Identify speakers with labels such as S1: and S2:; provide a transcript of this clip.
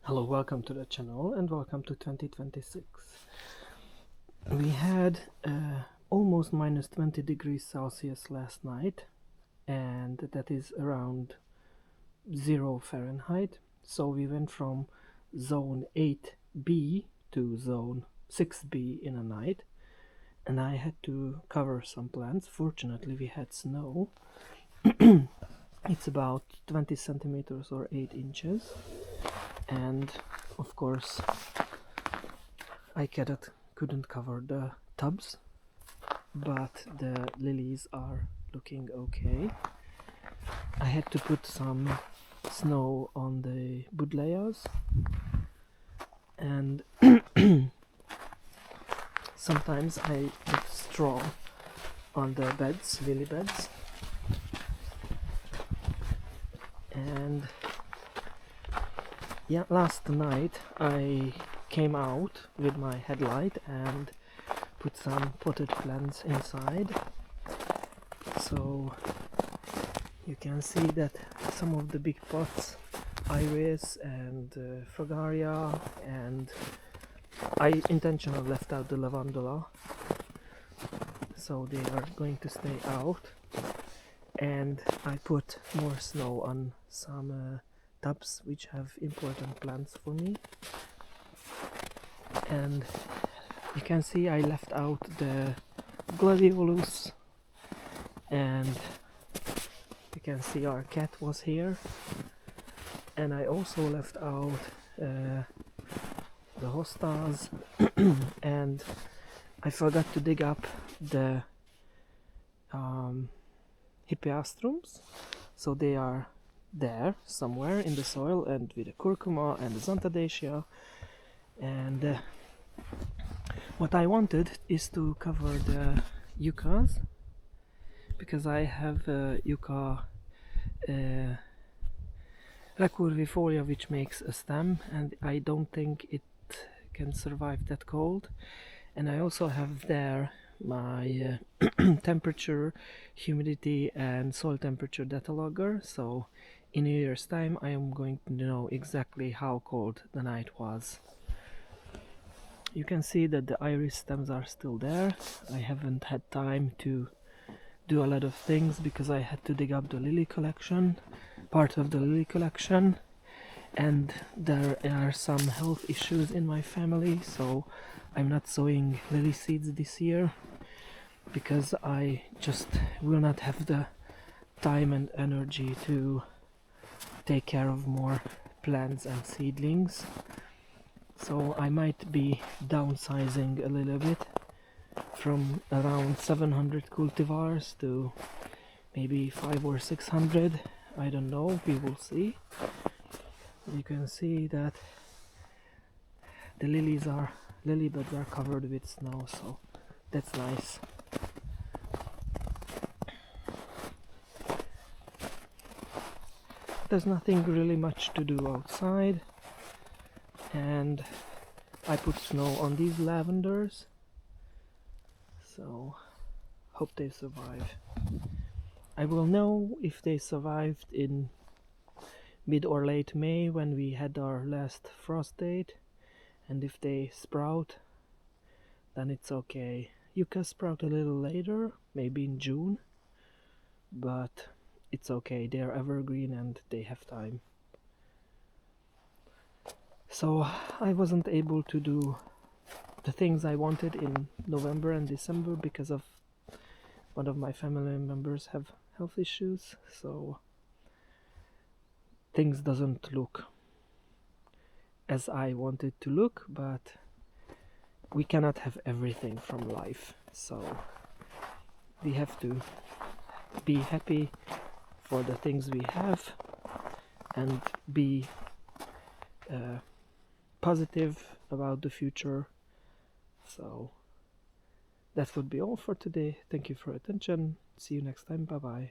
S1: Hello, welcome to the channel and welcome to 2026. We had almost minus 20 degrees Celsius last night, and that is around 0 Fahrenheit. So we went from zone 8B to zone 6B in a night, and I had to cover some plants. Fortunately, we had snow. It's about 20 centimeters or 8 inches. And of course I couldn't cover the tubs, but the lilies are looking okay. I had to put some snow on the buddleias, and sometimes I put straw on the beds, lily beds, and yeah, last night I came out with my headlight and put some potted plants inside, so you can see that some of the big pots, iris and fragaria, and I intentionally left out the lavandula, so they are going to stay out, and I put more snow on some tubs which have important plants for me. And you can see I left out the gladiolus, and you can see our cat was here, and I also left out the hostas and I forgot to dig up the hippeastrums, so they are there somewhere in the soil, and with the curcuma and the xanthadaceae. And what I wanted is to cover the yuccas, because I have yucca recurvifolia which makes a stem, and I don't think it can survive that cold. And I also have there my temperature, humidity and soil temperature data logger, so in a year's time I am going to know exactly how cold the night was. You can see that the iris stems are still there. I haven't had time to do a lot of things because I had to dig up the lily collection, part of the lily collection, and there are some health issues in my family, so I'm not sowing lily seeds this year because I just will not have the time and energy to take care of more plants and seedlings. So I might be downsizing a little bit from around 700 cultivars to maybe 500 or 600. I don't know, we will see. You can see that the lily beds are covered with snow, so that's nice. There's nothing really much to do outside, and I put snow on these lavenders, so hope they survive. I will know if they survived in mid or late May when we had our last frost date, and if they sprout, then it's okay. Yucca sprout a little later, maybe in June, but it's okay, they are evergreen and they have time. So I wasn't able to do the things I wanted in November and December because of one of my family members have health issues, so things doesn't look as I wanted to look, but we cannot have everything from life, so we have to be happy for the things we have and be positive about the future. So that would be all for today. Thank you for your attention. See you next time. Bye bye.